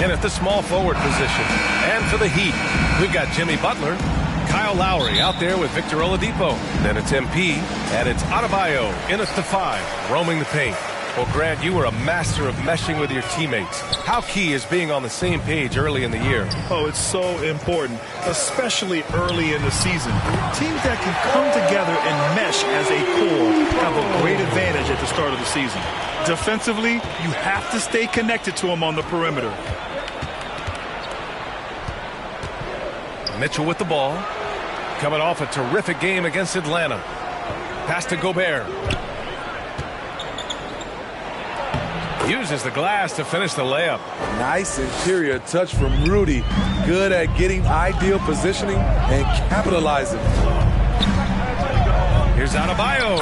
in at the small forward position. And for the Heat, we've got Jimmy Butler, Kyle Lowry out there with Victor Oladipo. Then it's MP, and it's Adebayo in at the 5, roaming the paint. Well, Grant, you were a master of meshing with your teammates. How key is being on the same page early in the year? Oh, it's so important, especially early in the season. Teams that can come together and mesh as a core have a great advantage at the start of the season. Defensively, you have to stay connected to them on the perimeter. Mitchell with the ball. Coming off a terrific game against Atlanta. Pass to Gobert. Uses the glass to finish the layup. Nice interior touch from Rudy. Good at getting ideal positioning and capitalizing. Here's Adebayo.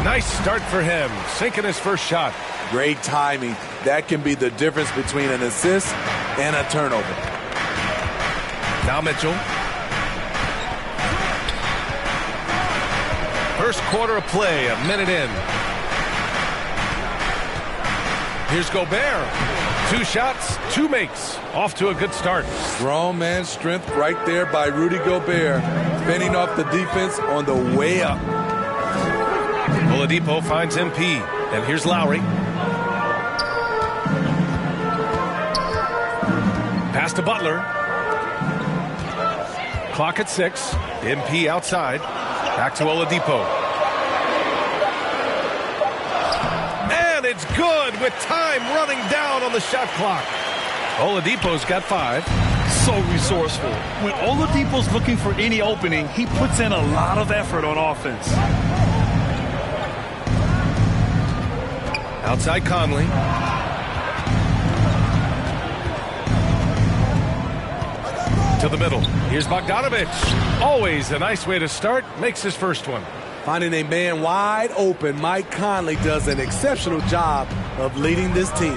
Nice start for him. Sinking his first shot. Great timing. That can be the difference between an assist and a turnover. Now Mitchell. First quarter of play, a minute in. Here's Gobert. 2 shots, 2 makes. Off to a good start. Strong man strength right there by Rudy Gobert. Fending off the defense on the way up. Oladipo finds MP. And here's Lowry. Pass to Butler. Clock at 6. MP outside. Back to Oladipo. It's good with time running down on the shot clock. Oladipo's got 5. So resourceful. When Oladipo's looking for any opening, he puts in a lot of effort on offense. Outside Conley. To the middle. Here's Bogdanovich. Always a nice way to start. Makes his first one. Finding a man wide open, Mike Conley does an exceptional job of leading this team.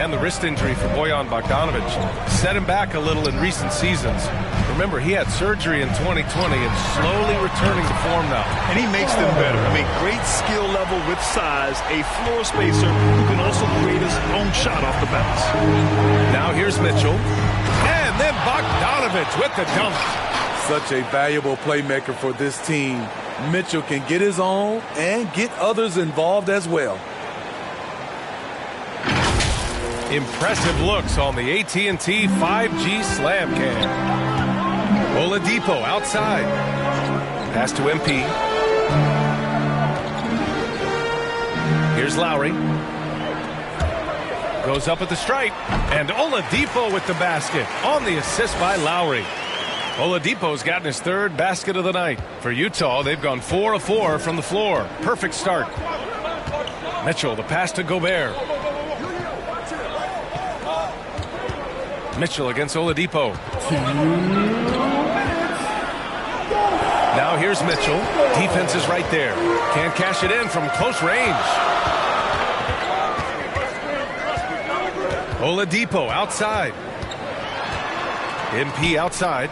And the wrist injury for Bojan Bogdanovich set him back a little in recent seasons. Remember, he had surgery in 2020 and slowly returning to form now. And he makes them better. I mean, great skill level with size, a floor spacer who can also create his own shot off the bounce. Now here's Mitchell. And then Bogdanovich with the dunk. Such a valuable playmaker for this team. Mitchell can get his own and get others involved as well. Impressive looks on the AT&T 5G Slam Cam. Oladipo outside. Pass to MP. Here's Lowry. Goes up at the stripe. And Oladipo with the basket on the assist by Lowry. Oladipo's gotten his 3rd basket of the night. For Utah, they've gone 4 of 4 from the floor. Perfect start. Mitchell, the pass to Gobert. Mitchell against Oladipo. Now here's Mitchell. Defense is right there. Can't cash it in from close range. Oladipo outside. MP outside.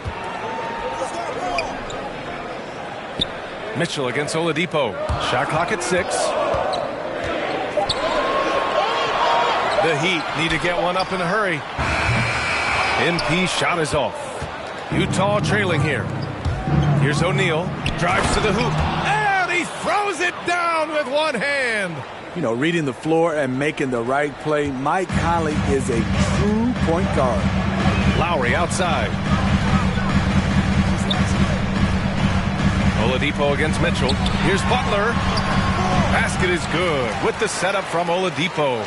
Mitchell against Oladipo. Shot clock at 6. The Heat need to get one up in a hurry. MP shot is off. Utah trailing here. Here's O'Neal. Drives to the hoop. And he throws it down with one hand. You know, reading the floor and making the right play. Mike Conley is a true point guard. Lowry outside. Oladipo against Mitchell. Here's Butler. Basket is good with the setup from Oladipo.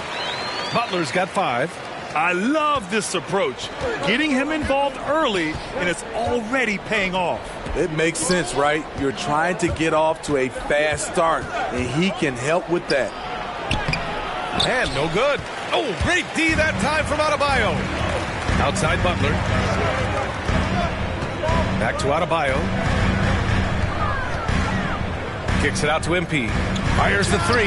Butler's got 5. I love this approach. Getting him involved early, and it's already paying off. It makes sense, right? You're trying to get off to a fast start, and he can help with that. And no good. Oh, great D that time from Adebayo. Outside Butler. Back to Adebayo. Kicks it out to MP. Fires the 3.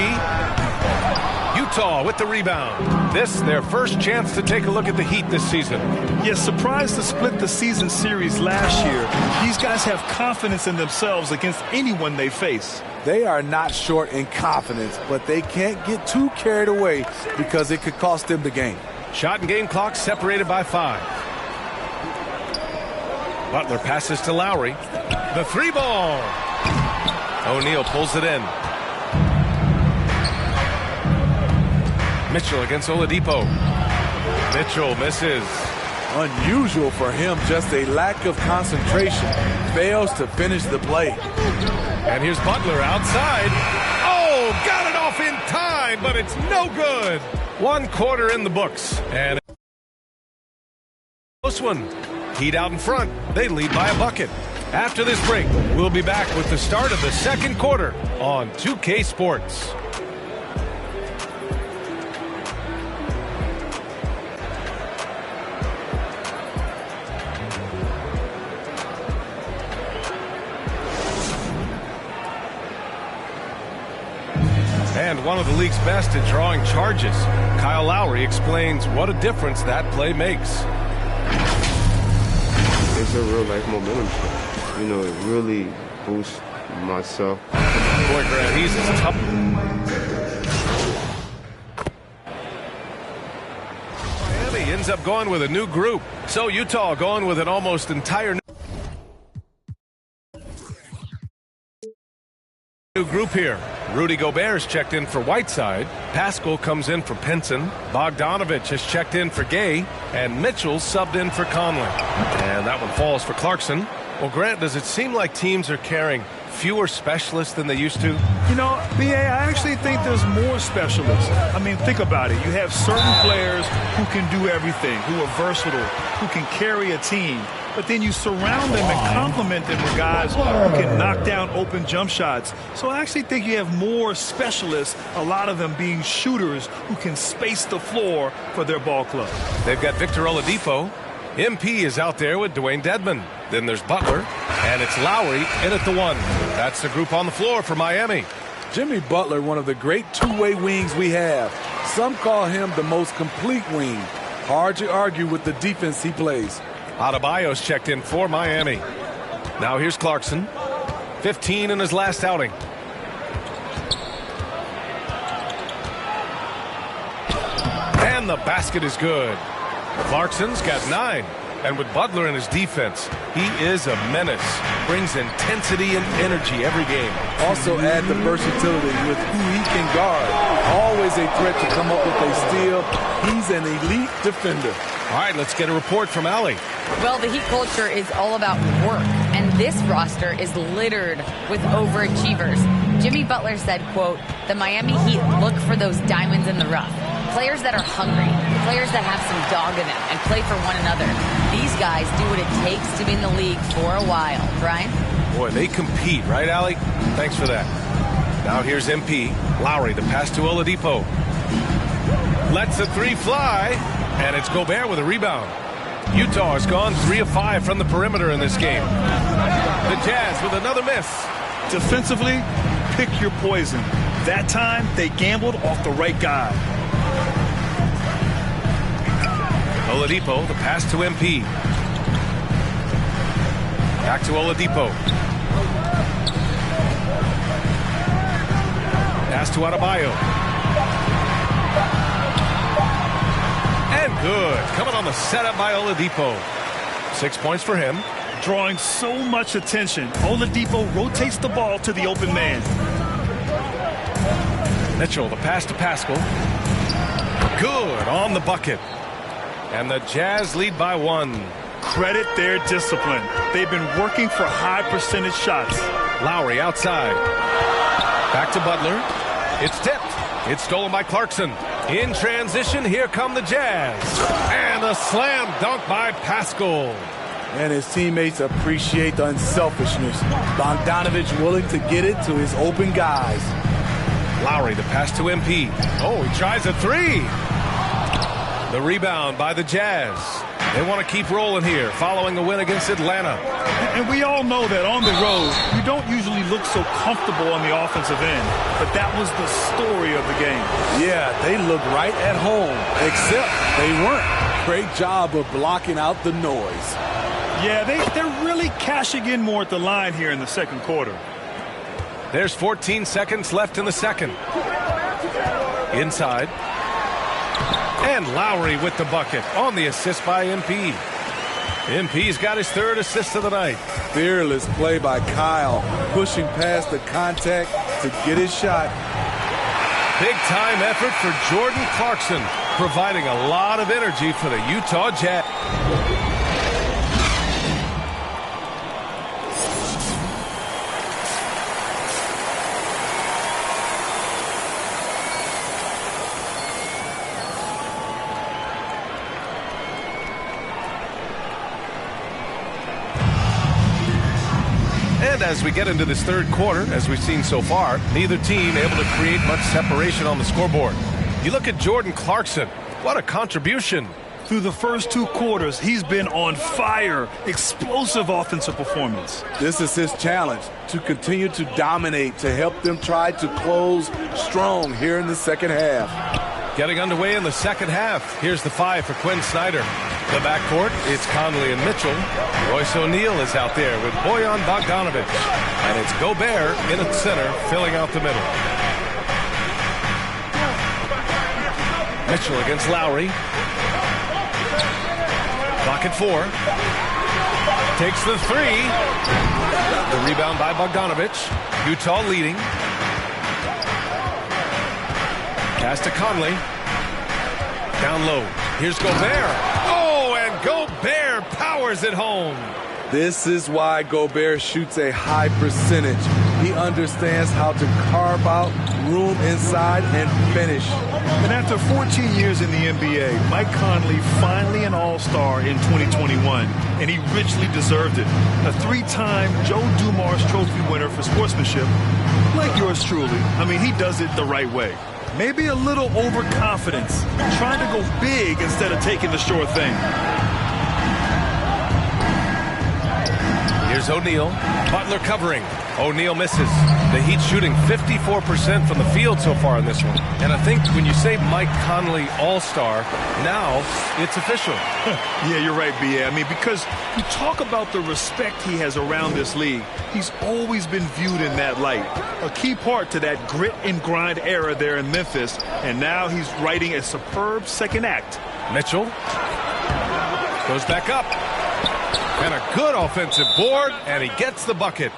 Utah with the rebound. This, their first chance to take a look at the Heat this season. Yes, surprised to split the season series last year. These guys have confidence in themselves against anyone they face. They are not short in confidence, but they can't get too carried away because it could cost them the game. Shot and game clock separated by 5. Butler passes to Lowry. The 3 ball. O'Neal pulls it in. Mitchell against Oladipo. Mitchell misses. Unusual for him, just a lack of concentration. Fails to finish the play. And here's Butler outside. Oh, got it off in time, but it's no good. 1 quarter in the books. And close one. Heat out in front. They lead by a bucket. After this break, we'll be back with the start of the second quarter on 2K Sports. And one of the league's best at drawing charges. Kyle Lowry explains what a difference that play makes. It's a real life momentum play. You know, it really boosts myself. Boy, Grant, he's tough. Miami ends up going with a new group. So Utah going with an almost entire new group here. Rudy Gobert's checked in for Whiteside. Pascal comes in for Pinson. Bogdanovich has checked in for Gay. And Mitchell subbed in for Conley. And that one falls for Clarkson. Well, Grant, does it seem like teams are carrying fewer specialists than they used to? You know, B.A., I actually think there's more specialists. I mean, think about it. You have certain players who can do everything, who are versatile, who can carry a team. But then you surround them and complement them with guys who can knock down open jump shots. So I actually think you have more specialists, a lot of them being shooters who can space the floor for their ball club. They've got Victor Oladipo. MP is out there with Dwayne Dedmon. Then there's Butler, and it's Lowry in at the 1. That's the group on the floor for Miami. Jimmy Butler, one of the great two-way wings we have. Some call him the most complete wing. Hard to argue with the defense he plays. Adebayo's checked in for Miami. Now here's Clarkson. 15 in his last outing. And the basket is good. Clarkson's got 9. And with Butler in his defense, he is a menace. Brings intensity and energy every game. Also add the versatility with who he can guard. Always a threat to come up with a steal. He's an elite defender. All right, let's get a report from Allie. Well, the Heat culture is all about work, and this roster is littered with overachievers. Jimmy Butler said, quote, "The Miami Heat look for those diamonds in the rough. Players that are hungry, players that have some dog in them and play for one another. These guys do what it takes to be in the league for a while." Brian? Boy, they compete, right, Allie? Thanks for that. Now here's MP. Lowry, the pass to Oladipo. Lets the 3 fly, and it's Gobert with a rebound. Utah has gone 3 of 5 from the perimeter in this game. The Jazz with another miss. Defensively, pick your poison. That time, they gambled off the right guy. Oladipo, the pass to MP. Back to Oladipo. Pass to Adebayo. And good. Coming on the setup by Oladipo. 6 points for him. Drawing so much attention, Oladipo rotates the ball to the open man. Mitchell, the pass to Pascal. Good on the bucket. And the Jazz lead by 1. Credit their discipline. They've been working for high percentage shots. Lowry outside. Back to Butler. It's tipped. It's stolen by Clarkson. In transition, here come the Jazz. And a slam dunk by Pascal. And his teammates appreciate the unselfishness. Bogdanovich willing to get it to his open guys. Lowry, the pass to MP. Oh, he tries a 3. The rebound by the Jazz. They want to keep rolling here following a win against Atlanta. And we all know that on the road, you don't usually look so comfortable on the offensive end. But that was the story of the game. Yeah, they looked right at home, except they weren't. Great job of blocking out the noise. Yeah, they're really cashing in more at the line here in the second quarter. There's 14 seconds left in the second. Inside. And Lowry with the bucket on the assist by MP. MP's got his third assist of the night. Fearless play by Kyle, pushing past the contact to get his shot. Big-time effort for Jordan Clarkson, providing a lot of energy for the Utah Jazz. And as we get into this third quarter, as we've seen so far, neither team able to create much separation on the scoreboard. You look at Jordan Clarkson. What a contribution. Through the first two quarters, he's been on fire. Explosive offensive performance. This is his challenge, to continue to dominate, to help them try to close strong here in the second half. Getting underway in the second half. Here's the 5 for Quinn Snyder. The backcourt, it's Conley and Mitchell. Royce O'Neal is out there with Bojan Bogdanovic. And it's Gobert in at center, filling out the middle. Mitchell against Lowry. Clock at 4. Takes the 3. The rebound by Bogdanovic. Utah leading. Pass to Conley. Down low. Here's Gobert. Oh, and Gobert powers it home. This is why Gobert shoots a high percentage. He understands how to carve out room inside and finish. And after 14 years in the NBA, Mike Conley finally an all-star in 2021, and he richly deserved it. A 3-time Joe Dumars Trophy winner for sportsmanship, like yours truly. I mean, he does it the right way. Maybe a little overconfidence, trying to go big instead of taking the sure thing. Here's O'Neal. Butler covering. O'Neal misses. The Heat shooting 54% from the field so far in this one. And I think when you say Mike Conley All-Star, now it's official. Yeah, you're right, B.A. I mean, because you talk about the respect he has around this league. He's always been viewed in that light. A key part to that grit and grind era there in Memphis. And now he's writing a superb second act. Mitchell goes back up. And a good offensive board, and he gets the bucket.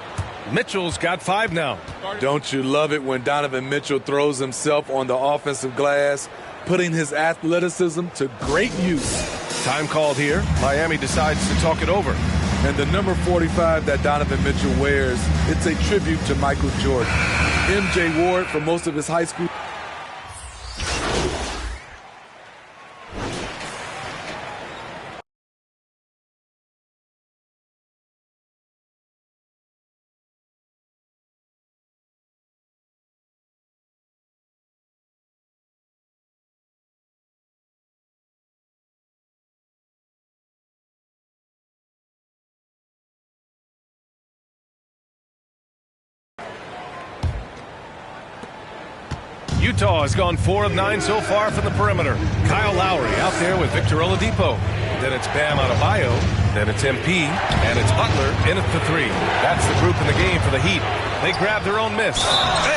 Mitchell's got 5 now. Don't you love it when Donovan Mitchell throws himself on the offensive glass, putting his athleticism to great use? Time called here. Miami decides to talk it over. And the number 45 that Donovan Mitchell wears, it's a tribute to Michael Jordan. MJ wore it for most of his high school. Utah has gone 4 of 9 so far from the perimeter. Kyle Lowry out there with Victor Oladipo. Then it's Bam Adebayo. Then it's MP. And it's Butler in at the 3. That's the group in the game for the Heat. They grab their own miss.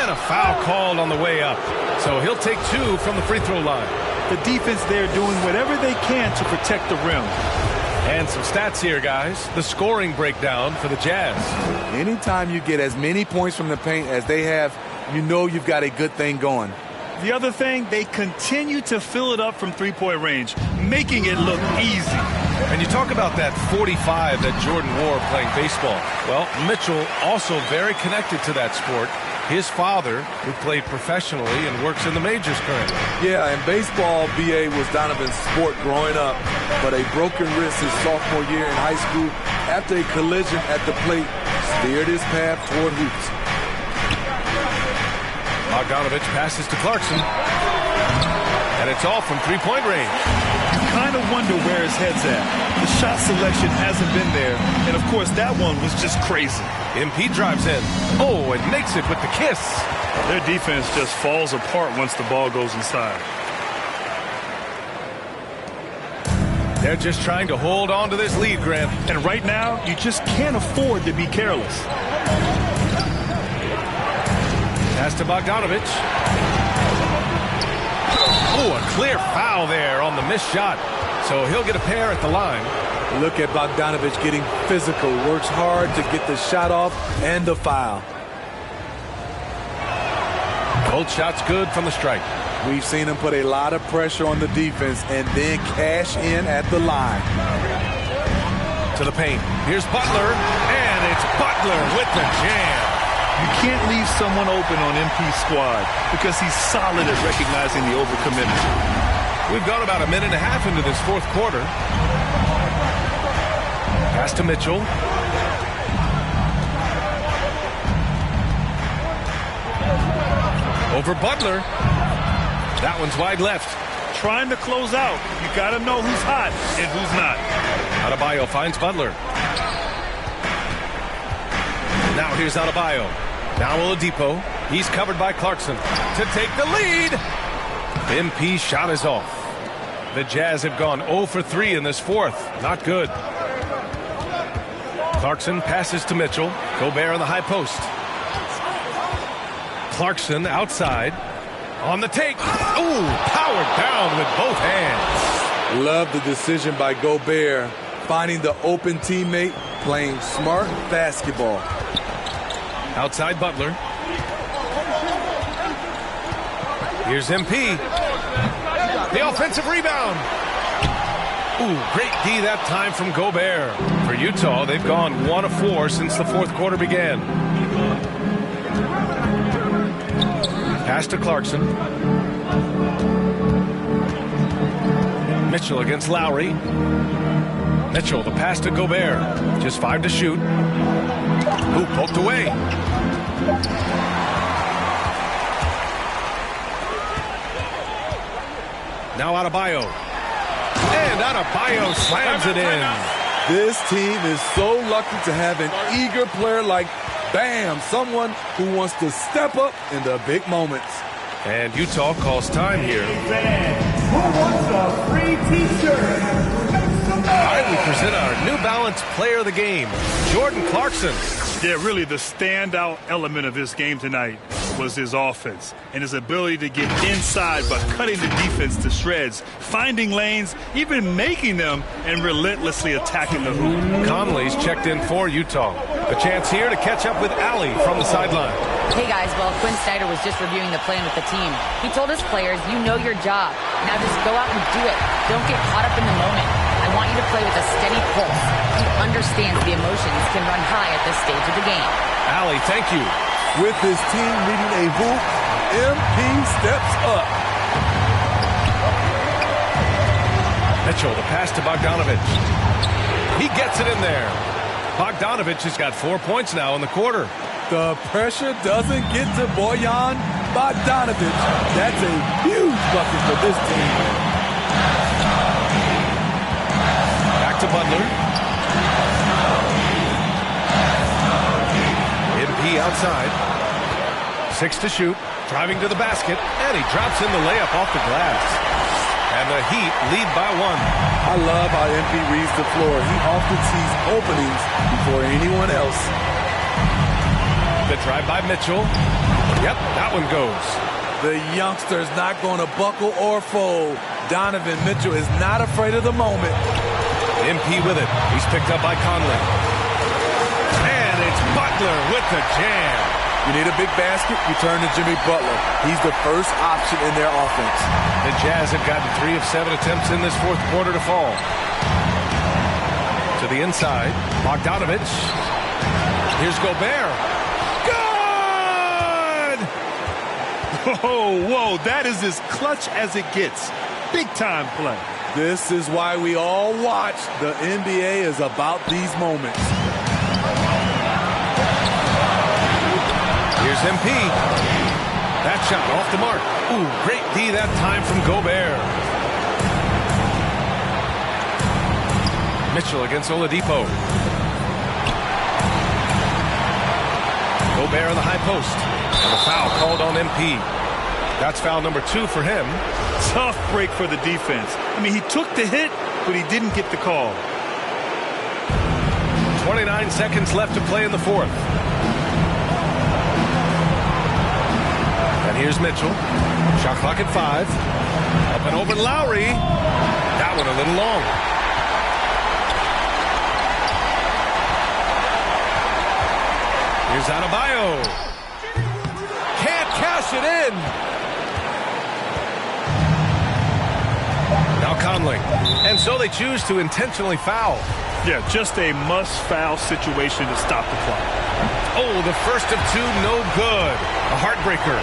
And a foul called on the way up. So he'll take 2 from the free throw line. The defense there doing whatever they can to protect the rim. And some stats here, guys. The scoring breakdown for the Jazz. Anytime you get as many points from the paint as they have, you know you've got a good thing going. The other thing, they continue to fill it up from three-point range, making it look easy. And you talk about that 45 that Jordan wore playing baseball. Well, Mitchell also very connected to that sport. His father, who played professionally and works in the majors currently. Yeah, and baseball, B.A., was Donovan's sport growing up, but a broken wrist his sophomore year in high school after a collision at the plate steered his path toward hoops. Bogdanovic passes to Clarkson. And it's all from three-point range. You kind of wonder where his head's at. The shot selection hasn't been there. And, of course, that one was just crazy. MP drives in. Oh, and makes it with the kiss. Their defense just falls apart once the ball goes inside. They're just trying to hold on to this lead, Grant. And right now, you just can't afford to be careless. Pass to Bogdanovic. Oh, a clear foul there on the missed shot. So he'll get a pair at the line. Look at Bogdanovich getting physical. Works hard to get the shot off and the foul. Both shots good from the stripe. We've seen him put a lot of pressure on the defense and then cash in at the line. To the paint. Here's Butler, and it's Butler with the jam. You can't leave someone open on MP's squad because he's solid at recognizing the overcommitment. We've gone about a minute and a half into this fourth quarter. Pass to Mitchell. Over Butler. That one's wide left. Trying to close out. You got to know who's hot and who's not. Adebayo finds Butler. Now here's Adebayo. Now Oladipo. He's covered by Clarkson to take the lead. MP's shot is off. The Jazz have gone 0 for 3 in this fourth. Not good. Clarkson passes to Mitchell. Gobert on the high post. Clarkson outside. On the take. Ooh, powered down with both hands. Love the decision by Gobert. Finding the open teammate, playing smart basketball. Outside Butler. Here's MP. The offensive rebound. Ooh, great D that time from Gobert. For Utah, they've gone 1 of 4 since the fourth quarter began. Pass to Clarkson. Mitchell against Lowry. Mitchell, the pass to Gobert. Just 5 to shoot. Ooh, poked away. Now Adebayo. And Adebayo slams it in. This team is so lucky to have an eager player like Bam, someone who wants to step up in the big moments. And Utah calls time here. Who wants a free t-shirt? All right, we present our New Balance player of the game, Jordan Clarkson. Yeah, really the standout element of his game tonight was his offense and his ability to get inside by cutting the defense to shreds, finding lanes, even making them, and relentlessly attacking the hoop. Conley's checked in for Utah. A chance here to catch up with Allie from the sideline. Hey guys, well, Quinn Snyder was just reviewing the plan with the team. He told his players, you know your job. Now just go out and do it. Don't get caught up in the moment. I want you to play with a steady pulse. He understands the emotions can run high at this stage of the game. Allie, thank you. With his team needing a hoop, MP steps up. Mitchell, the pass to Bogdanovich. He gets it in there. Bogdanovich has got 4 points now in the quarter. The pressure doesn't get to Bojan Bogdanovich. That's a huge bucket for this team. Back to Butler. MP outside. 6 to shoot. Driving to the basket. And he drops in the layup off the glass. And the Heat lead by 1. I love how MP reads the floor. He often sees openings before anyone else. The drive by Mitchell. Yep, that one goes. The youngster's not going to buckle or fold. Donovan Mitchell is not afraid of the moment. MP with it. He's picked up by Conley. And it's Butler with the jam. You need a big basket, you turn to Jimmy Butler. He's the first option in their offense. The Jazz have gotten 3 of 7 attempts in this fourth quarter to fall. To the inside, Bogdanovich. Here's Gobert. Good! Whoa, that is as clutch as it gets. Big time play. This is why we all watch. The NBA is about these moments. Here's MP. That shot off the mark. Ooh, great D that time from Gobert. Mitchell against Oladipo. Gobert on the high post. And a foul called on MP. That's foul number 2 for him. Tough break for the defense. I mean, he took the hit, but he didn't get the call. 29 seconds left to play in the fourth. And here's Mitchell. Shot clock at 5. Up and over Lowry. That one a little long. Here's Adebayo. Can't cash it in. Now Conley. And so they choose to intentionally foul. Yeah, just a must-foul situation to stop the clock. Oh, the first of two, no good. A heartbreaker.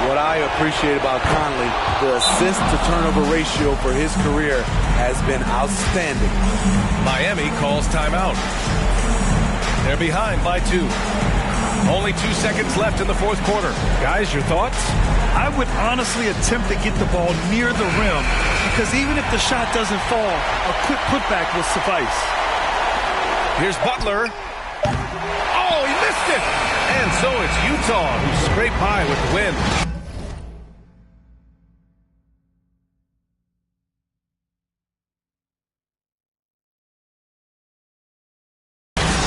What I appreciate about Conley, the assist-to-turnover ratio for his career has been outstanding. Miami calls timeout. They're behind by 2. Only 2 seconds left in the fourth quarter. Guys, your thoughts? I would honestly attempt to get the ball near the rim because even if the shot doesn't fall, a quick putback will suffice. Here's Butler. Oh, he missed it! And so it's Utah who scrape by with the win.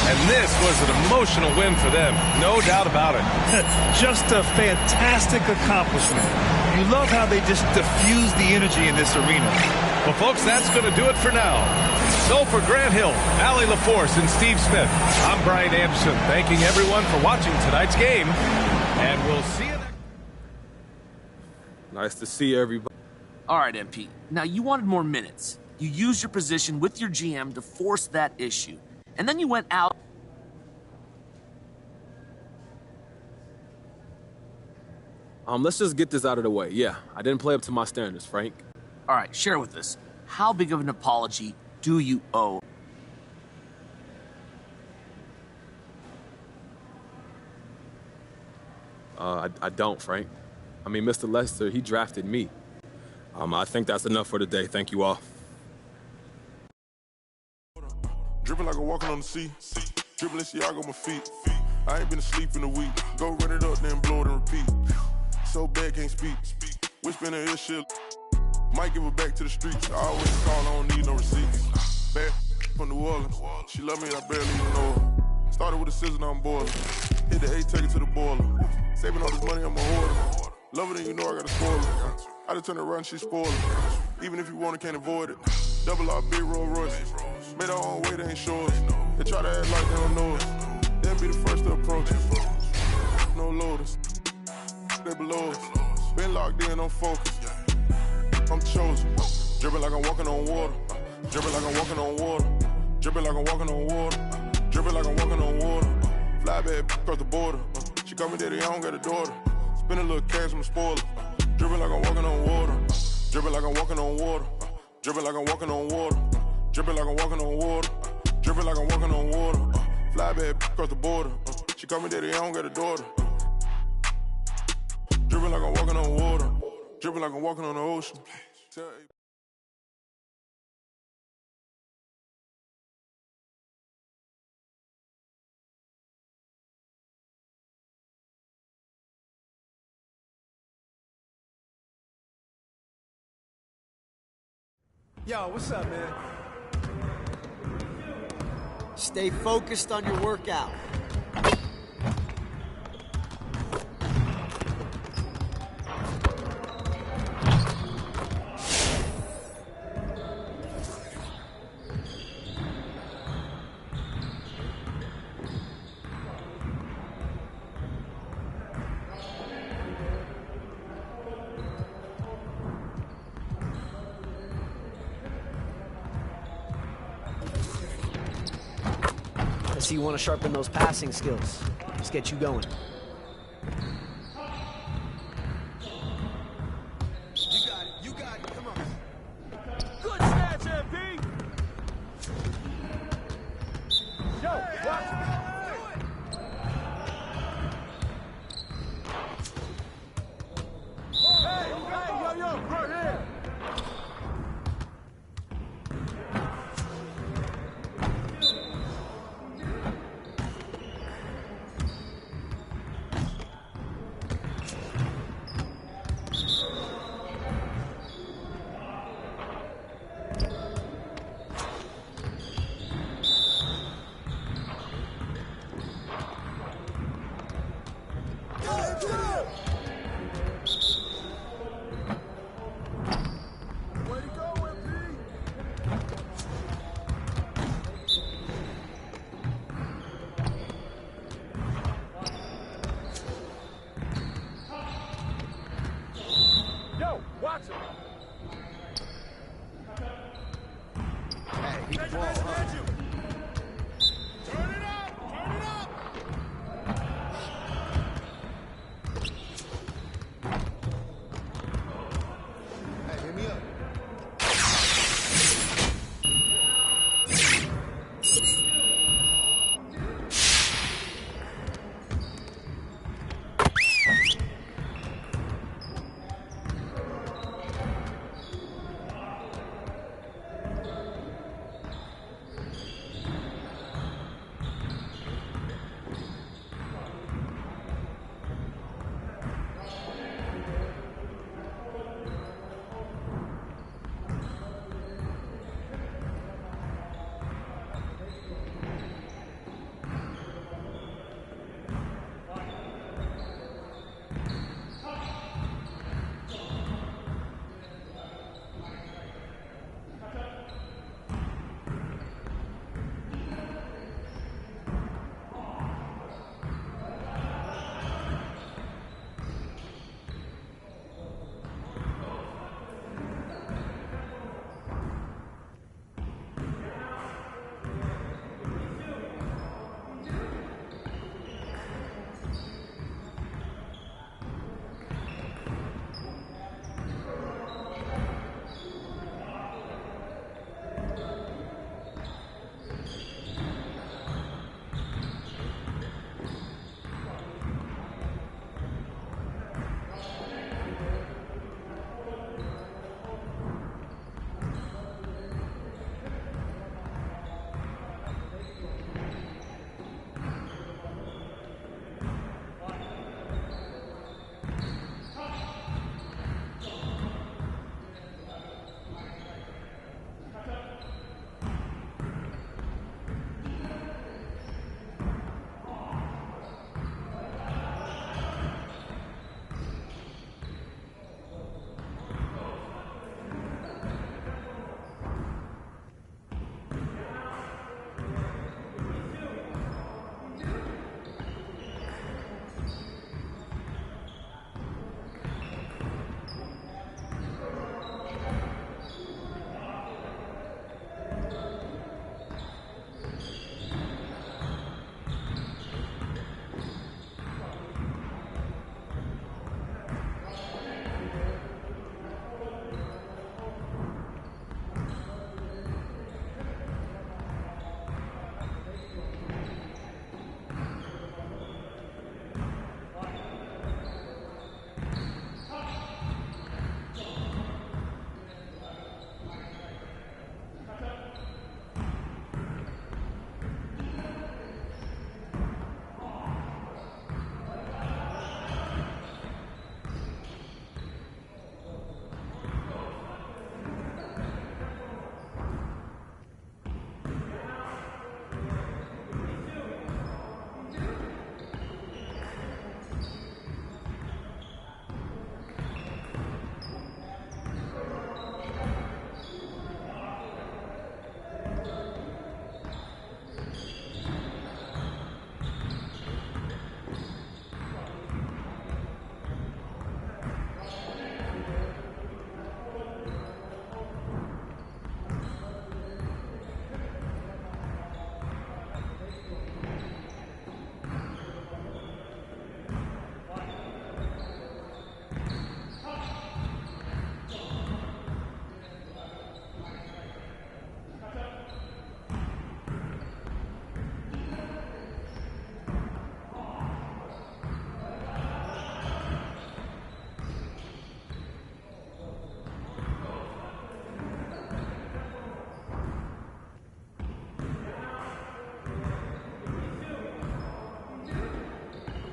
And this was an emotional win for them, no doubt about it. Just a fantastic accomplishment. You love how they just diffuse the energy in this arena. Well, folks, that's going to do it for now. So for Grant Hill, Allie LaForce, and Steve Smith, I'm Brian Anderson, thanking everyone for watching tonight's game. And we'll see you next. Nice to see everybody. All right, MP. Now, you wanted more minutes. You used your position with your GM to force that issue. And then you went out. Let's just get this out of the way. Yeah, I didn't play up to my standards, Frank. All right, share with us. How big of an apology do you owe? I don't, Frank. I mean, Mr. Lester, he drafted me. I think that's enough for today. Thank you all. Dripping like I'm walking on the sea. Dribbling Siago on my feet. I ain't been asleep in a week. Go run it up, then blow it and repeat. So bad, can't speak. Whisper in her ear shit. Might give her back to the streets. I always call, I don't need no receipts. Bad from New Orleans. She love me, I barely even know her. Started with a scissor, now I'm boiling. Hit the A, take it to the boiler. Saving all this money, I'm a hoarder. Love it and you know I got a spoiler. I just turn around, she spoiler. Even if you want it, can't avoid it. Double R, big Rolls Royce. Made our own way, they ain't sure. They try to act like they don't know us. They'll be the first to approach us. No loaders. They below us. Been locked in, I'm focused. I'm chosen. Dripping like I'm walking on water. Dripping like I'm walking on water. Dripping like I'm walking on water. Dripping like I'm walking on water. Fly back across the border. She call me daddy, I don't got a daughter. Spend a little cash, I'm a spoiler. Dripping like I'm walking on water. Dripping like I'm walking on water. Dripping like I'm walking on water. Dripping like I'm walking on water. Dripping like I'm walking on water. Fly back across the border. She call me daddy, I don't got a daughter. Dripping like I'm walking on water. Dripping like I'm walking on the ocean. Yo, what's up, man? Stay focused on your workout. So you want to sharpen those passing skills. Let's get you going. You got it, come on. Good snatch, MP. Yo, watch me. Hey, yo, right here.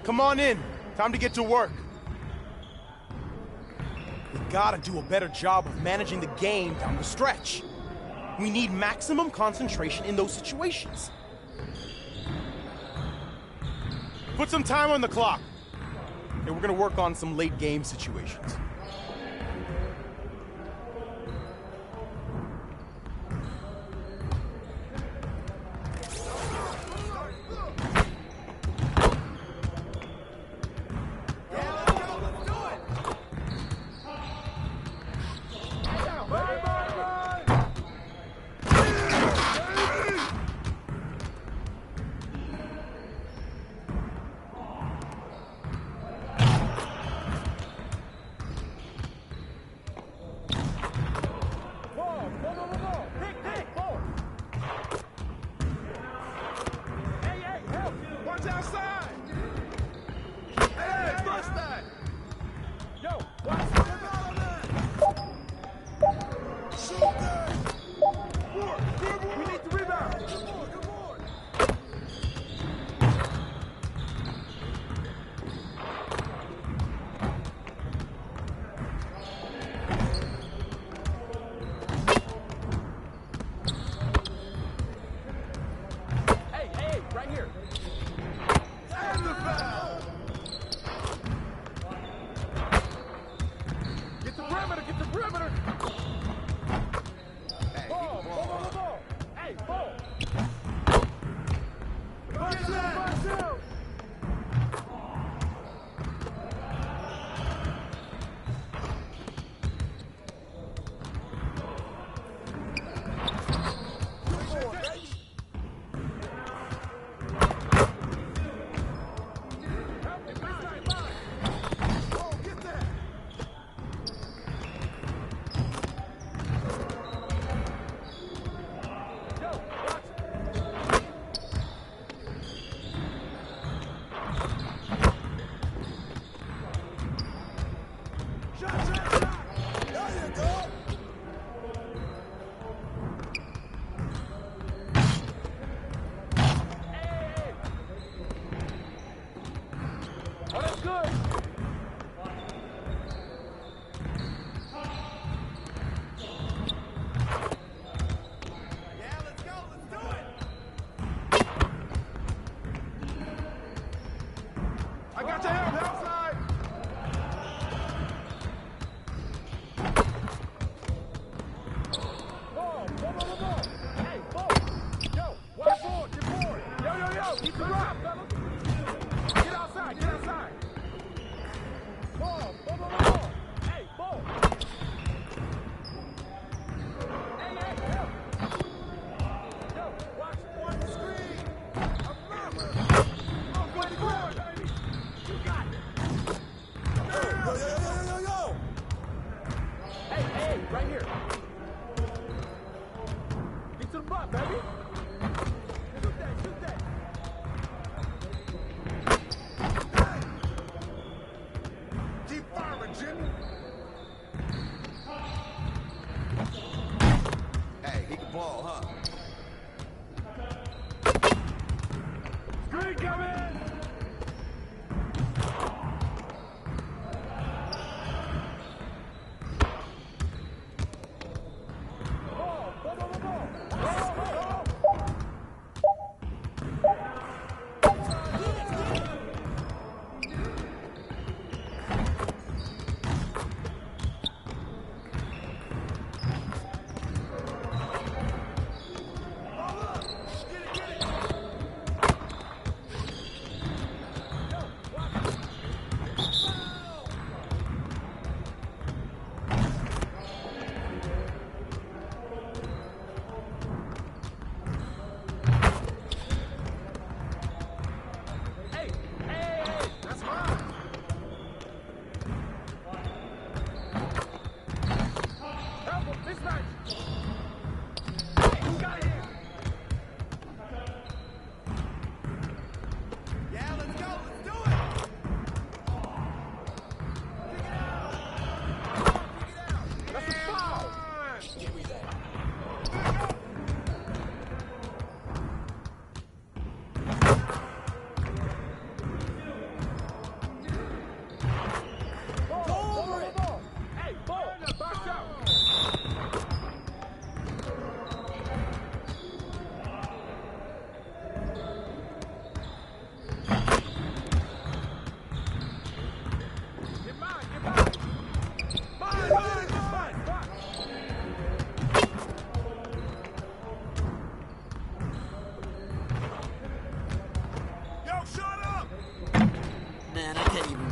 Come on in. Time to get to work. We gotta do a better job of managing the game down the stretch. We need maximum concentration in those situations. Put some time on the clock. And we're gonna work on some late game situations.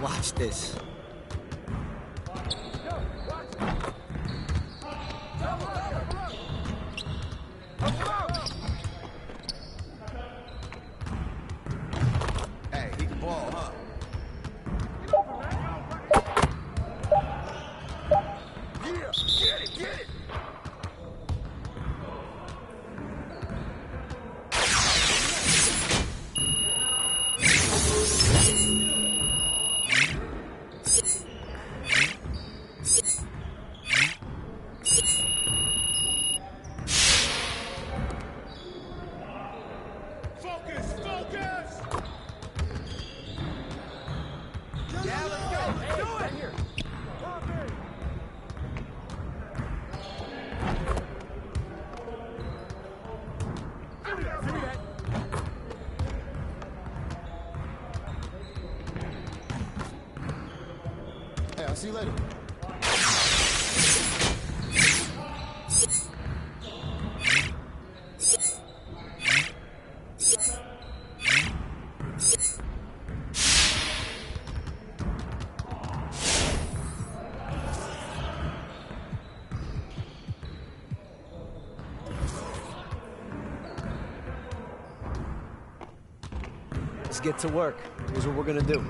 Watch this. Hey, he can ball, huh? Yeah, get it, get it! Focus, focus! Yeah, let's go, let's do it! Right here. Hey, I'll see you later. Let's get to work. Here's what we're gonna do.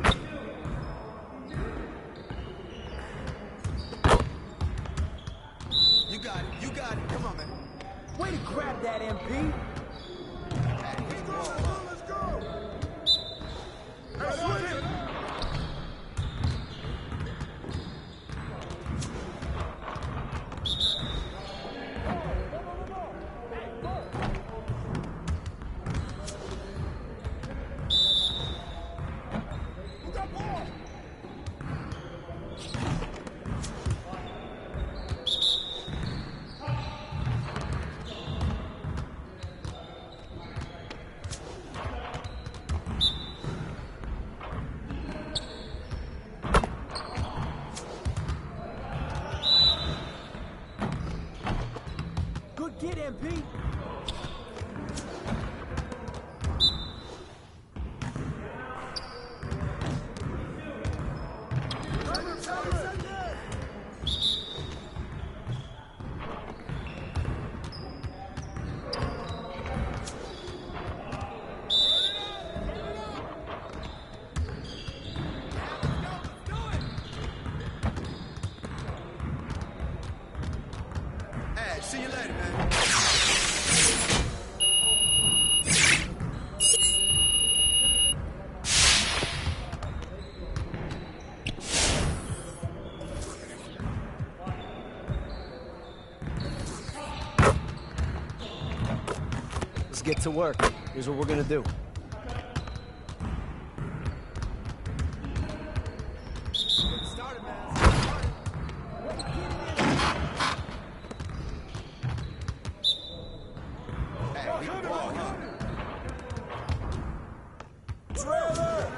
You got it. You got it. Come on, man. Way to grab that, MP. Let's go! Hey, switch it! Who got ball? Good kid, MP. Hey, see you later, man. Let's get to work. Here's what we're gonna do. Started, man. Hey, he can ball, huh? Trailer!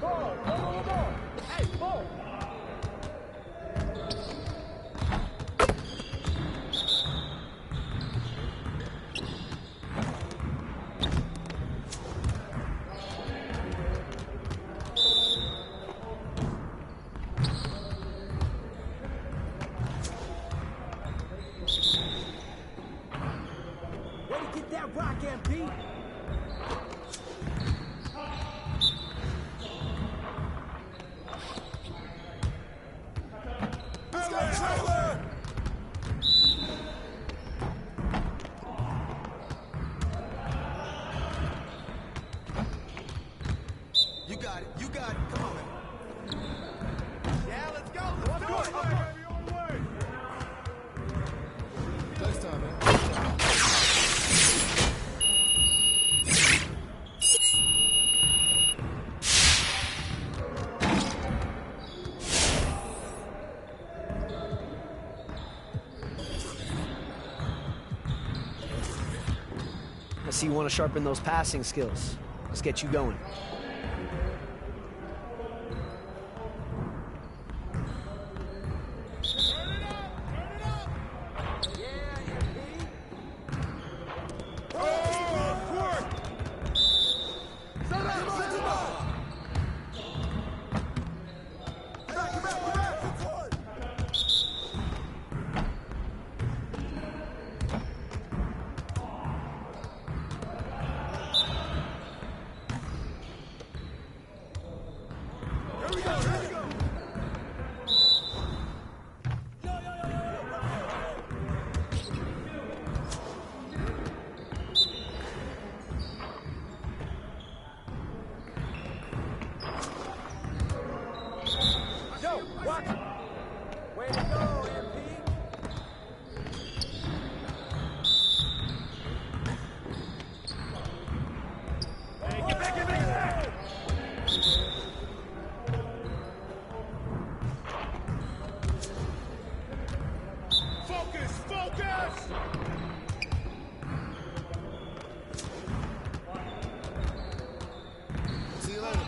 Ball, ball, ball! Hey, ball! Way to get that rock, MP. Let's go, trailer! You got it. You got it. Come on, man. Yeah, let's go, let's do it! Baby, on the way! Next time, man. I see you want to sharpen those passing skills. Let's get you going. Turn it up! Turn it up! Way to go, MP. Hey, get back, get back, get back. Focus, focus. See you later.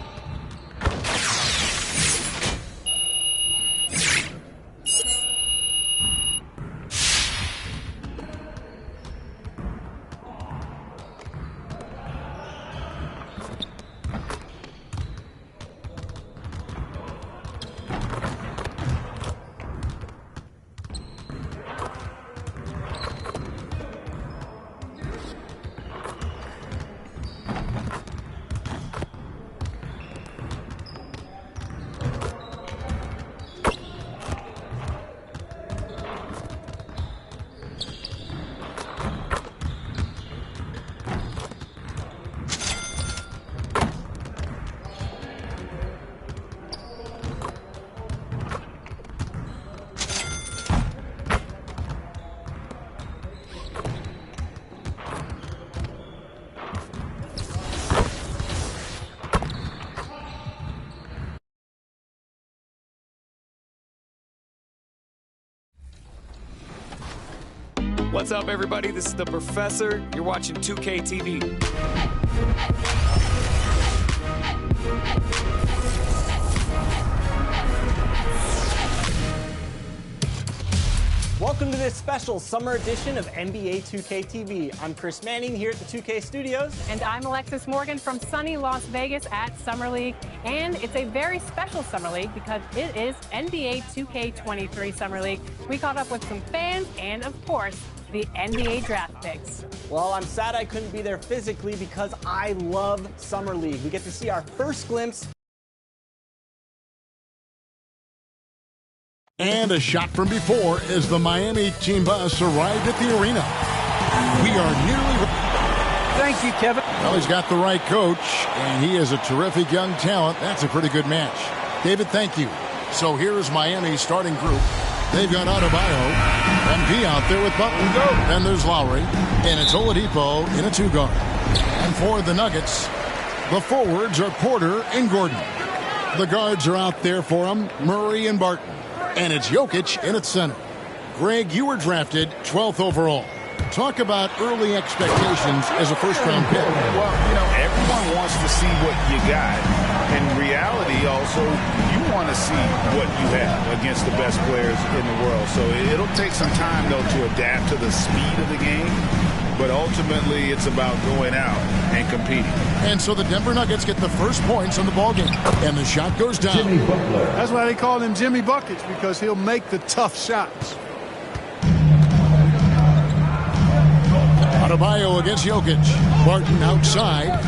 What's up, everybody? This is the Professor. You're watching 2K TV. Welcome to this special summer edition of NBA 2K TV. I'm Chris Manning here at the 2K Studios. And I'm Alexis Morgan from sunny Las Vegas at Summer League. And it's a very special Summer League because it is NBA 2K23 Summer League. We caught up with some fans and, of course, the NBA draft picks. Well, I'm sad I couldn't be there physically because I love Summer League. We get to see our first glimpse. And a shot from before as the Miami team bus arrived at the arena. We are nearly... Thank you, Kevin. Well, he's got the right coach, and he is a terrific young talent. That's a pretty good match. David, thank you. So here's Miami's starting group. They've got Adebayo, MP out there with Butler. Then there's Lowry, and it's Oladipo in a two-guard. And for the Nuggets, the forwards are Porter and Gordon. The guards are out there for them, Murray and Barton. And it's Jokic in its center. Greg, you were drafted 12th overall. Talk about early expectations as a first-round pick. Well, you know, everyone wants to see what you got. In reality, also, you want to see what you have against the best players in the world. So it'll take some time, though, to adapt to the speed of the game. But ultimately, it's about going out and competing. And so the Denver Nuggets get the first points on the ballgame. And the shot goes down. Jimmy Butler. That's why they call him Jimmy Buckets, because he'll make the tough shots. Adebayo against Jokic. Barton outside.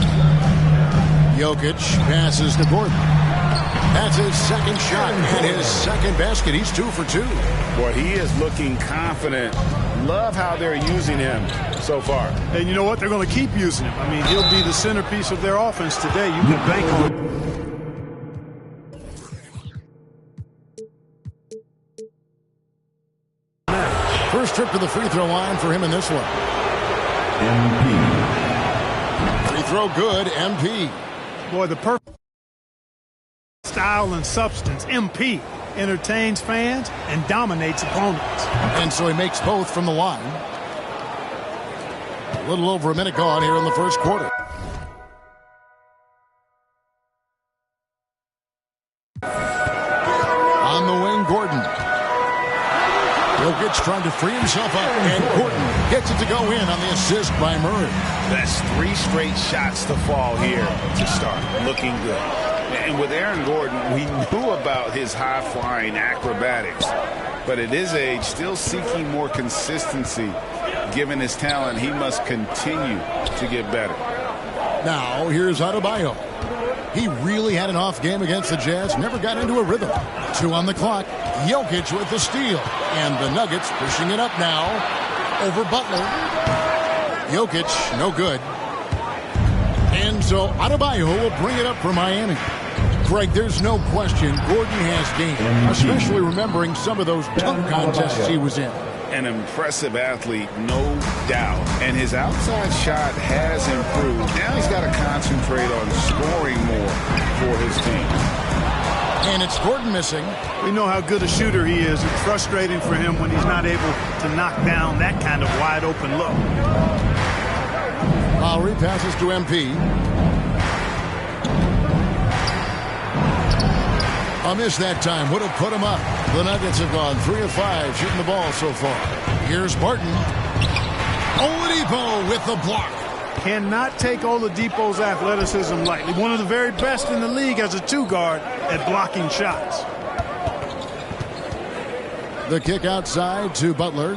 Jokic passes to Gordon. That's his second shot and his second basket. He's 2 for 2. Boy, he is looking confident. Love how they're using him so far. And you know what? They're going to keep using him. I mean, he'll be the centerpiece of their offense today. You can bank on it. First trip to the free throw line for him in this one. MP. Free throw good, MP. Boy, the perfect style and substance. MP entertains fans and dominates opponents. And so he makes both from the line. A little over a minute gone here in the first quarter. On the wing, Gordon. Jokic trying to free himself up, and Gordon gets it to go in on the assist by Murray. That's 3 straight shots to fall here to start. Looking good. And with Aaron Gordon, we knew about his high-flying acrobatics. But at his age, still seeking more consistency. Given his talent, he must continue to get better. Now, here's Adebayo. He really had an off game against the Jazz, never got into a rhythm. 2 on the clock. Jokic with the steal. And the Nuggets pushing it up now over Butler. Jokic, no good. And so Adebayo will bring it up for Miami. Craig, there's no question Gordon has game, especially remembering some of those dunk contests he was in. An impressive athlete, no doubt. And his outside shot has improved. Now he's got to concentrate on scoring more for his team. And it's Gordon missing. We know how good a shooter he is. It's frustrating for him when he's not able to knock down that kind of wide open look. Lowry passes to MP. A miss that time would have put him up. The Nuggets have gone 3 of 5 shooting the ball so far. Here's Barton. Oladipo with the block. Cannot take Oladipo's athleticism lightly. One of the very best in the league as a two-guard at blocking shots. The kick outside to Butler.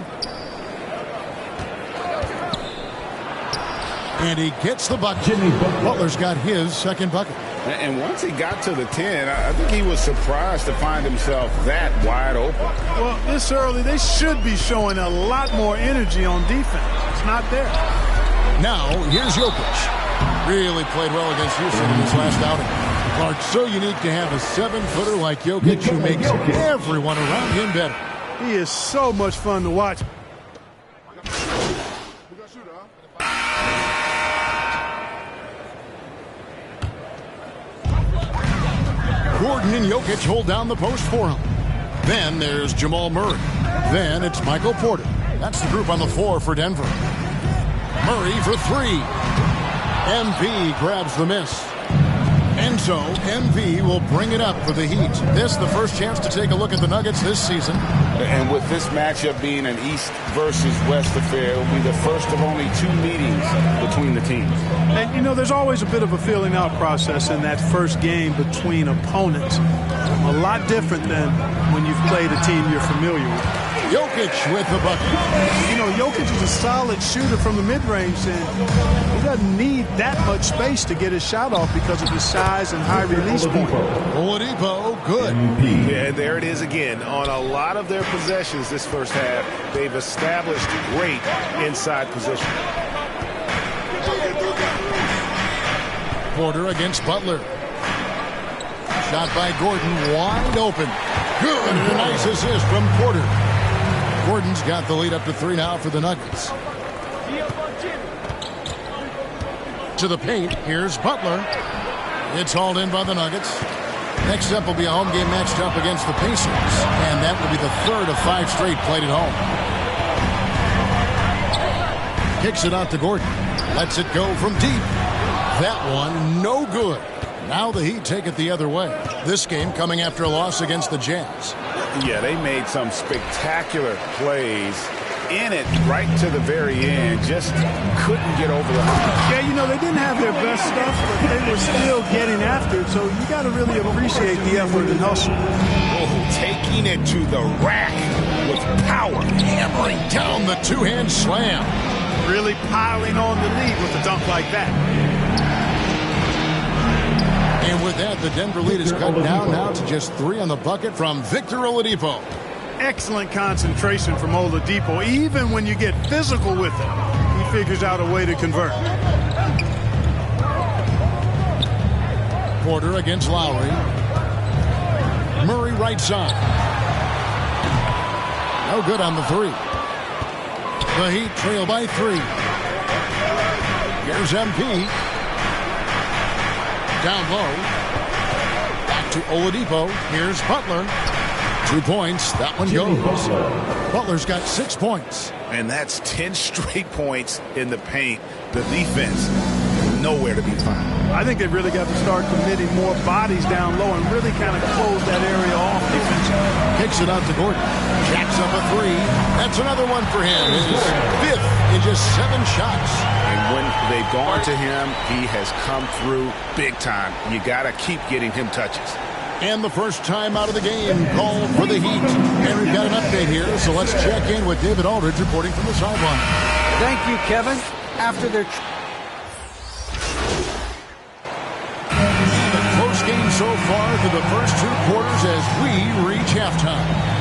And he gets the bucket. Butler's got his second bucket. And once he got to the 10, I think he was surprised to find himself that wide open. Well, this early, they should be showing a lot more energy on defense. It's not there. Now, here's Jokic. Really played well against Houston in his last outing. Clark, so unique to have a 7-footer like Jokic who makes everyone around him better. He is so much fun to watch. Gordon and Jokic hold down the post for him. Then there's Jamal Murray. Then it's Michael Porter. That's the group on the floor for Denver. Murray for 3. MP grabs the miss. And so MP will bring it up for the Heat. This the first chance to take a look at the Nuggets this season. And with this matchup being an East versus West affair, it will be the first of only 2 meetings between the teams. And, you know, there's always a bit of a filling out process in that first game between opponents. A lot different than when you've played a team you're familiar with. Jokic with the bucket. You know, Jokic is a solid shooter from the mid-range, and he doesn't need that much space to get his shot off because of his size and high release point. Oladipo, good. Yeah, and there it is again. On a lot of their possessions this first half, they've established great inside position. Porter against Butler. Shot by Gordon, wide open. Good, and a nice assist from Porter. Gordon's got the lead up to 3 now for the Nuggets. To the paint, here's Butler. It's hauled in by the Nuggets. Next up will be a home game matched up against the Pacers, and that will be the 3rd of 5 straight played at home. Kicks it out to Gordon. Lets it go from deep. That one, no good. Now the Heat take it the other way. This game coming after a loss against the Jazz. Yeah, they made some spectacular plays in it right to the very end. Just couldn't get over the hump. Yeah, you know, they didn't have their best stuff, but they were still getting after it. So you got to really appreciate the effort and hustle. Oh, taking it to the rack with power. Hammering down the two-hand slam. Really piling on the lead with a dunk like that. And with that, the Denver lead is cut down now to just 3 on the bucket from Victor Oladipo. Excellent concentration from Oladipo. Even when you get physical with him, he figures out a way to convert. Porter against Lowry. Murray right side. No good on the 3. The Heat trail by 3. Here's MP. Down low. Back to Oladipo. Here's Butler. 2 points. That one goes. Butler's got 6 points. And that's 10 straight points in the paint. The defense, nowhere to be found. I think they've really got to start committing more bodies down low and really kind of close that area off defensively. Kicks it out to Gordon. Jacks up a 3. That's another one for him. His 5th in just 7 shots. And when they've gone to him, he has come through big time. You got to keep getting him touches. And the first time out of the game called for the Heat. And we've got an update here, so let's check in with David Aldridge reporting from the sideline. Thank you, Kevin. After their close game so far through the first 2 quarters as we reach halftime.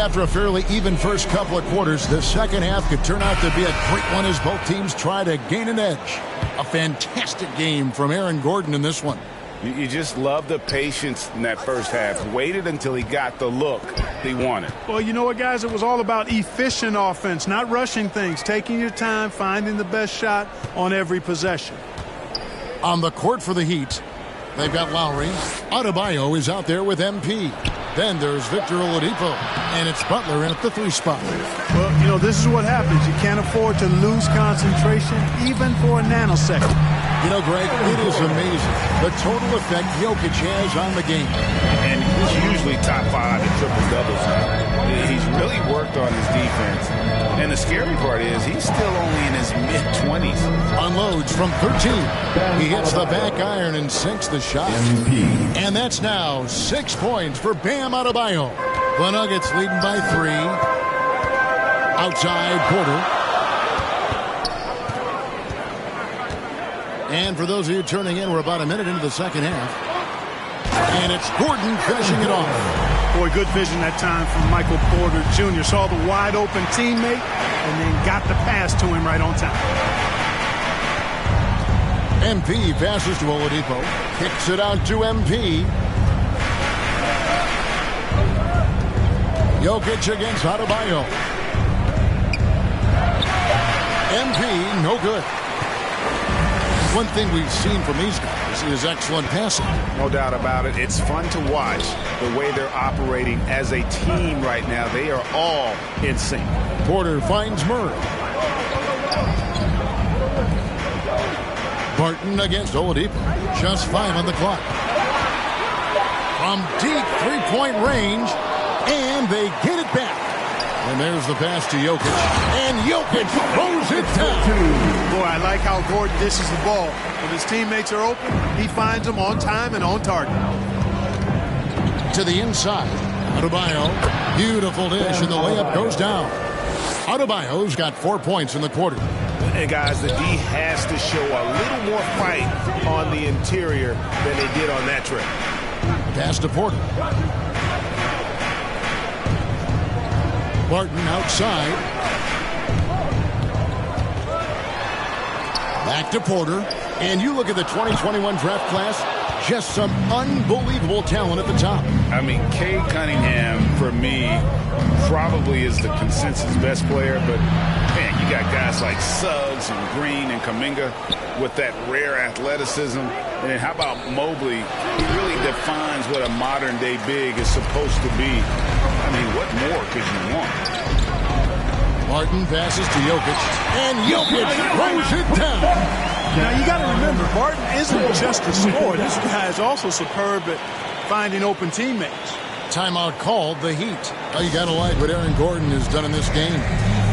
after a fairly even first couple of quarters, the second half could turn out to be a great one as both teams try to gain an edge. A fantastic game from Aaron Gordon in this one. You just love the patience in that first half. Waited until he got the look he wanted. Well, you know what, guys? It was all about efficient offense, not rushing things, taking your time, finding the best shot on every possession. On the court for the Heat, they've got Lowry. Adebayo is out there with MP. Then there's Victor Oladipo, and it's Butler in at the 3 spot. Well, you know, this is what happens. You can't afford to lose concentration even for a nanosecond. You know, Greg, it is amazing the total effect Jokic has on the game. And he's usually top 5 in triple-doubles now. He's really worked on his defense. And the scary part is he's still only in his mid-20s. Unloads from 13. He hits the back iron and sinks the shot. And that's now 6 points for Bam Adebayo. The Nuggets leading by 3. Outside Porter. And for those of you turning in, we're about a minute into the second half. And it's Gordon finishing it off. Boy, good vision that time from Michael Porter Jr. Saw the wide open teammate and then got the pass to him right on time. MP passes to Oladipo. Kicks it out to MP. Jokic against Adebayo. MP, no good. One thing we've seen from these guys is excellent passing. No doubt about it. It's fun to watch the way they're operating as a team right now. They are all in sync. Porter finds Murray. Barton against Oladipo. Just 5 on the clock. From deep three-point range, and they get it back. And there's the pass to Jokic. And Jokic throws it down. Boy, I like how Gordon dishes the ball. When his teammates are open, he finds them on time and on target. To the inside. Adebayo. Beautiful dish, and the layup goes down. Adebayo's got 4 points in the quarter. And guys, the D has to show a little more fight on the interior than they did on that trip. Pass to Porter. Barton outside. Back to Porter. And you look at the 2021 draft class, just some unbelievable talent at the top. I mean, Cade Cunningham, for me, probably is the consensus best player. But, man, you got guys like Suggs and Green and Kuminga with that rare athleticism. And how about Mobley? He really defines what a modern-day big is supposed to be. I mean, what more could you want? Barton passes to Jokic, and Jokic throws it down. Now, you got to remember, Barton isn't just a scorer. This guy is also superb at finding open teammates. Timeout called, the Heat. Oh, you got to like what Aaron Gordon has done in this game.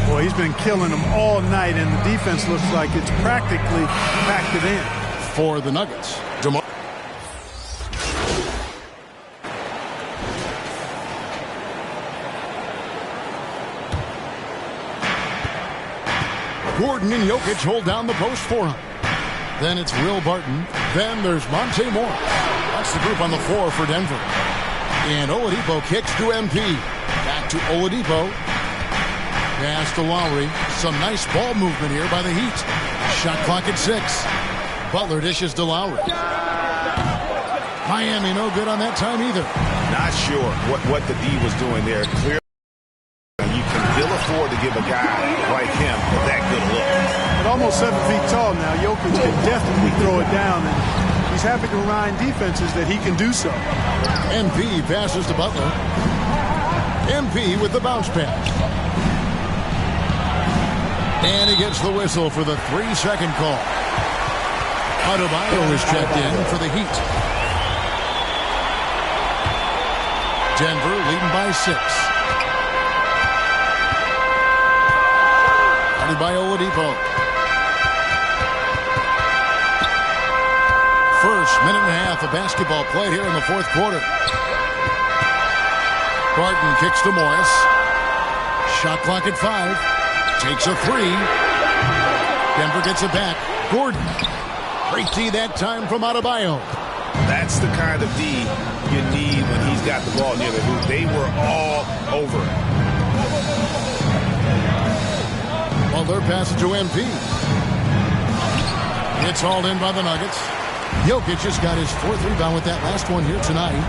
Boy, he's been killing them all night, and the defense looks like it's practically packed it in. For the Nuggets, Gordon and Jokic hold down the post for him. Then it's Will Barton. Then there's Monte Morris. That's the group on the floor for Denver. And Oladipo kicks to MP. Back to Oladipo. Pass to Lowry. Some nice ball movement here by the Heat. Shot clock at 6. Butler dishes to Lowry. Miami no good on that time either. Not sure what the D was doing there. Clearly, you can ill afford to give a guy like him that good look. At almost 7 feet tall now, Jokic can definitely throw it down, and he's happy to remind defenses that he can do so. MP passes to Butler. MP with the bounce pass. And he gets the whistle for the 3-second call. Adebayo is checked in for the Heat. Denver leading by 6. By Oladipo. First minute and a half of basketball played here in the fourth quarter. Barton kicks to Morris. Shot clock at 5. Takes a 3. Denver gets it back. Gordon. Great D that time from Adebayo. That's the kind of D you need when he's got the ball near the hoop. They were all over it. Butler passes to MP. It's hauled in by the Nuggets. Jokic just got his 4th rebound with that last one here tonight.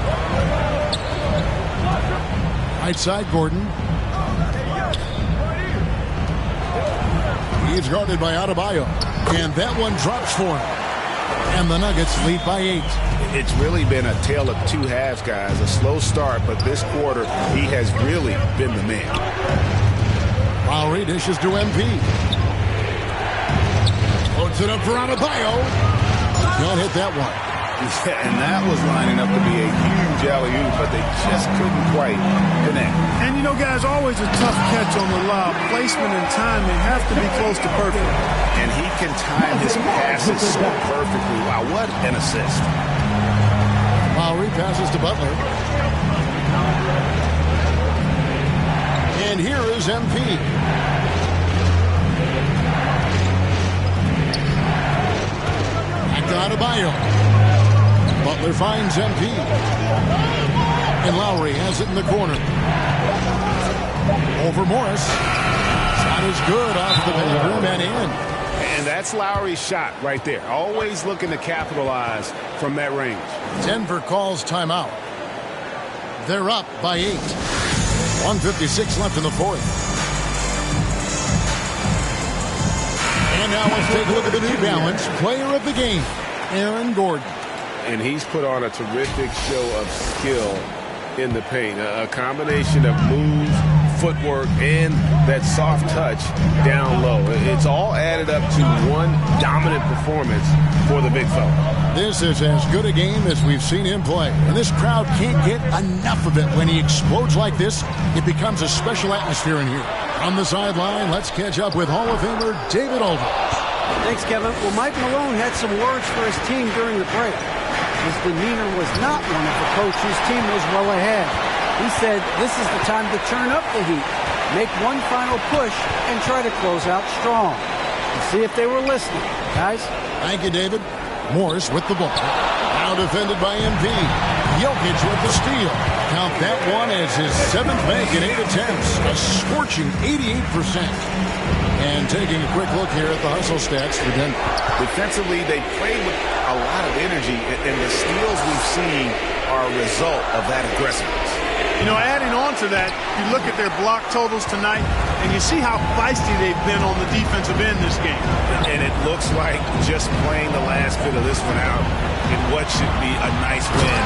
Right side, Gordon. He's guarded by Adebayo. And that one drops for him. And the Nuggets lead by 8. It's really been a tale of two halves, guys. A slow start, but this quarter, he has really been the man. Lowry dishes to MP. Puts it up for Adebayo. Can't hit that one. Yeah, and that was lining up to be a huge alley-oop, but they just couldn't quite connect. And you know, guys, always a tough catch on the lob. Placement and timing have to be close to perfect. And he can time his passes so perfectly. Wow, what an assist. Lowry passes to Butler. And here is MP. Back to Adebayo. Butler finds MP. And Lowry has it in the corner. Over Morris. Shot is good off the rim and in. And that's Lowry's shot right there. Always looking to capitalize from that range. Denver calls timeout. They're up by 8. 1:56 left in the 4th. And now let's take a look at the New Balance player of the game, Aaron Gordon. And he's put on a terrific show of skill in the paint. A combination of moves, footwork, and that soft touch down low. It's all added up to one dominant performance for the big fella. This is as good a game as we've seen him play. And this crowd can't get enough of it. When he explodes like this, it becomes a special atmosphere in here. On the sideline, let's catch up with Hall of Famer David Aldridge. Thanks, Kevin. Well, Mike Malone had some words for his team during the break. His demeanor was not one of a coach whose team was well ahead. He said, this is the time to turn up the heat, make one final push, and try to close out strong. Let's see if they were listening, guys. Thank you, David. Morris with the ball. Now defended by MP. Jokic with the steal. Count that one as his 7th make in 8 attempts. A scorching 88%. And taking a quick look here at the hustle stats for Denver. Defensively, they played with a lot of energy, and the steals we've seen are a result of that aggressiveness. You know, adding on to that, you look at their block totals tonight, and you see how feisty they've been on the defensive end this game. And it looks like just playing the last bit of this one out in what should be a nice win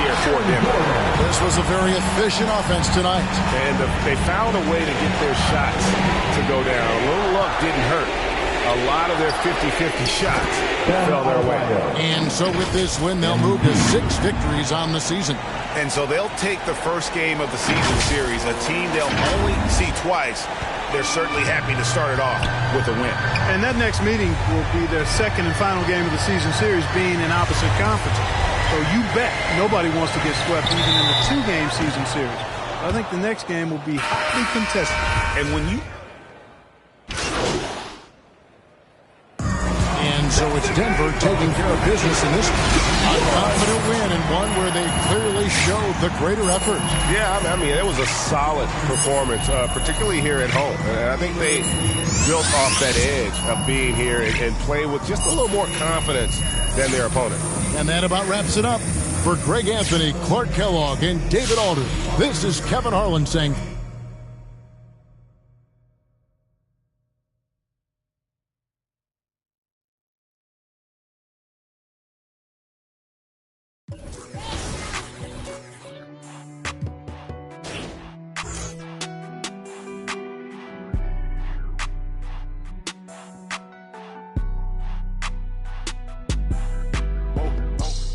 here for Denver. This was a very efficient offense tonight. And they found a way to get their shots to go down. A little luck didn't hurt. A lot of their 50-50 shots fell their way. And so with this win, they'll move to 6 victories on the season. And so they'll take the first game of the season series, a team they'll only see twice. They're certainly happy to start it off with a win. And that next meeting will be their second and final game of the season series, being in opposite conferences. So you bet nobody wants to get swept even in the 2-game season series. I think the next game will be hotly contested. And when you... So it's Denver taking care of business in this a confident win, and one where they clearly showed the greater effort. Yeah, I mean, it was a solid performance, particularly here at home. And I think they built off that edge of being here and play with just a little more confidence than their opponent. And that about wraps it up. For Greg Anthony, Clark Kellogg, and David Aldridge, this is Kevin Harlan saying...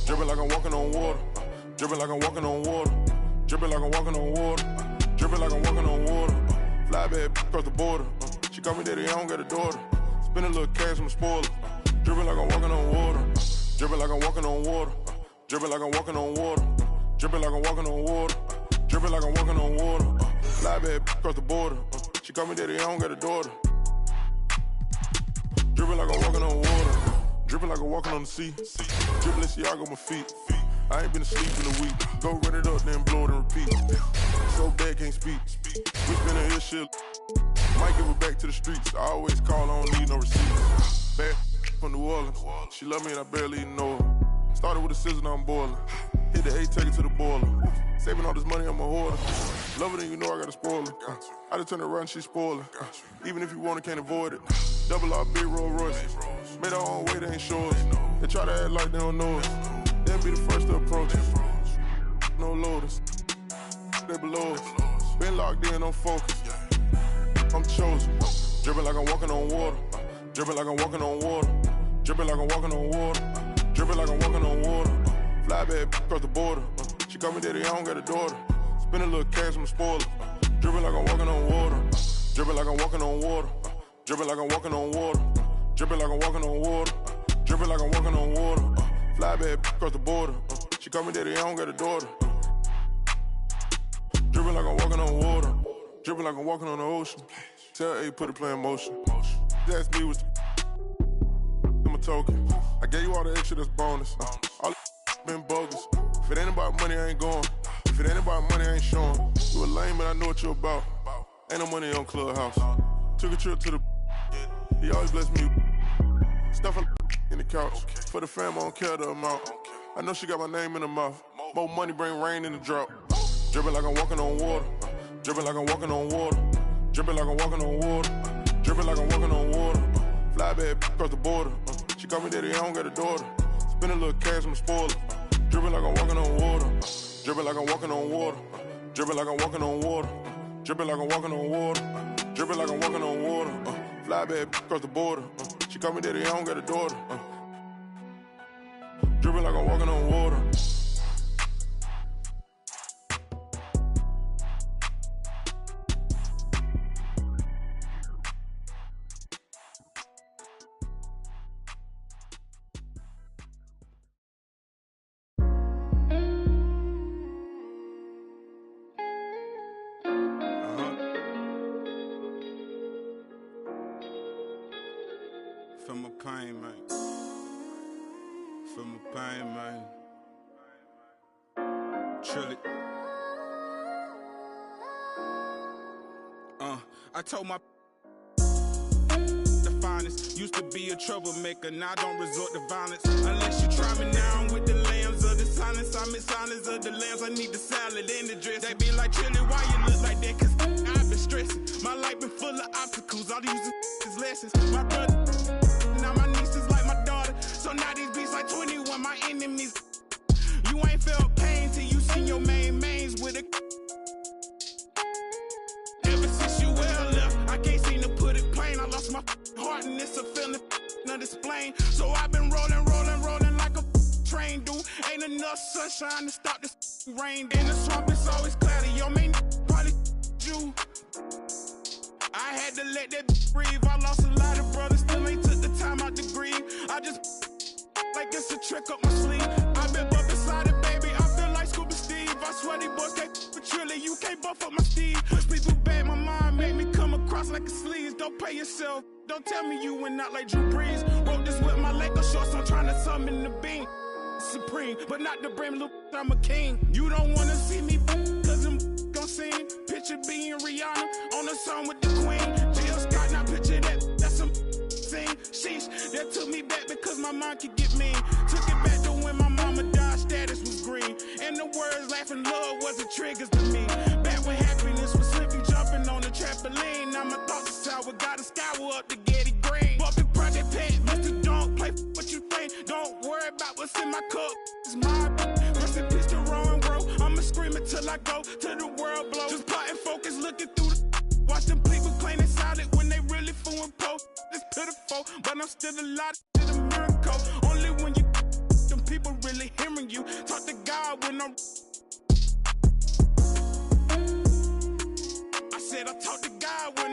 Dripping like I'm walking on water. Dripping like I'm walking on water. Dripping like I'm walking on water. Dripping like I'm walking on water. Fly bad across the border. She call me daddy, I don't got a daughter. Spend a little cash, I'm a spoiler. Dripping like I'm walking on water. Dripping like I'm walking on water. Dripping like I'm walking on water. Dripping like I'm walking on water. Dripping like I'm walking on water. Fly bad across the border. She call me daddy, I don't got a daughter. Dripping like I'm walking on water. Dripping like I'm walking on the sea. Dripping Balenciaga on my feet. I ain't been asleep in a week. Go run it up, then blow it and repeat. So bad, can't speak. We spinning his shit. Might give her back to the streets. I always call, I don't need no receipts. Bad from New Orleans. She love me and I barely even know her. Started with a scissors, now I'm boiling. Hit the A, take it to the boiler. Saving all this money, I'm a hoarder. Love it and you know I got a spoiler. I just turn it around, she spoiling. Even if you want it, can't avoid it. Double R, big Rolls Royce. Made our own way, they ain't sure us. They try to act like they don't know us. They'll be the first to approach us. No loaders. They below us. Been locked in, I'm focused. I'm chosen. Dripping like I'm walking on water. Dripping like I'm walking on water. Dripping like I'm walking on water. Dripping like I'm walking on water. Fly bad across the border. She call me daddy, I don't got a daughter. Spend a little cash, I'm a spoiler. Dripping like I'm walking on water. Dripping like I'm walking on water. Dripping like I'm walking on water. Dripping like I'm walking on water. Dripping like I'm walking on water. Fly bad across the border. She call me daddy, I don't got a daughter. Dripping like I'm walking on water. Dripping like I'm walking on the ocean. Tell A, put it play in motion. Just ask me what's I'm a token. I gave you all the extra, that's bonus. All been bogus. If it ain't about money, I ain't going. If it ain't about money, I ain't showing. You a lame, but I know what you about. Ain't no money on Clubhouse. Took a trip to the. He always bless me. Stuff in the couch. For the fam, I don't care the amount. I know she got my name in her mouth. More money bring rain in the drought. Dripping like I'm walking on water. Dripping like I'm walking on water. Dripping like I'm walking on water. Dripping like I'm walking on water. Fly bad across the border. She call me daddy, I don't got a daughter. Spend a little cash, I'm a spoiler. Dripping like I'm walking on water. Dripping like I'm walking on water. Dripping like I'm walking on water. Dripping like I'm walking on water. Dripping like I'm walking on water. Fly bad across the border. She call me daddy, I don't got a daughter. Dripping like I'm walking on water. Feel my pain, man. Feel my pain, man. Chill it. I told my the finest used to be a troublemaker. Now I don't resort to violence unless you try me now. I'm with the lambs of the silence. I'm in silence of the lambs. I need the salad and the dress. They be like, Chili, why you look like that? Cause I've been stressing. My life been full of obstacles. All these is lessons. My brother. Now my niece is like my daughter. So now these beats like 21, my enemies. You ain't felt pain till you seen your mains with a. Ever since you well left, I can't seem to put it plain. I lost my heart and it's a feeling not explain. So I've been rolling like a train, dude. Ain't enough sunshine to stop this rain. In the swamp it's always cloudy. Your main probably you. I had to let that breathe. I lost a lot of brothers, still ain't took the time out to grieve. I just like it's a trick up my sleeve. I've been buff beside it, baby. I feel like Scuba Steve. I swear these boys can't for Trilly. You can't buff up my Steve. Push me through bad, my mind make me come across like a sleaze. Don't play yourself. Don't tell me you went out like Drew Brees. Wrote this with my Laker shorts. I'm trying to summon the beam. Supreme, but not the brim. Look, I'm a king. You don't wanna see me, cause I'm gon' sing. Picture being Rihanna on the song with the Queen. Jill Scott, now picture that. That's some scene. Sheesh, that took me back because my mind could get mean. Took it back to when my mama died, status was green. And the words laughing love wasn't triggers to me. Back when happiness was simply jumping on the trampoline. Now my thoughts are sour, gotta scour up to Getty Green. Bought the project pad, Mr. Don't play what you think. Don't worry about what's in my cup. It's my rest in peace to Rowan Road. I'ma scream it till I go till the world blow. Just plotting focus, looking through the watch them people claim they solid when they really fool and post. It's pitiful, but I'm still alive to the miracle. Only when you them people really hearing you. Talk to God when I'm. I said I talk to God when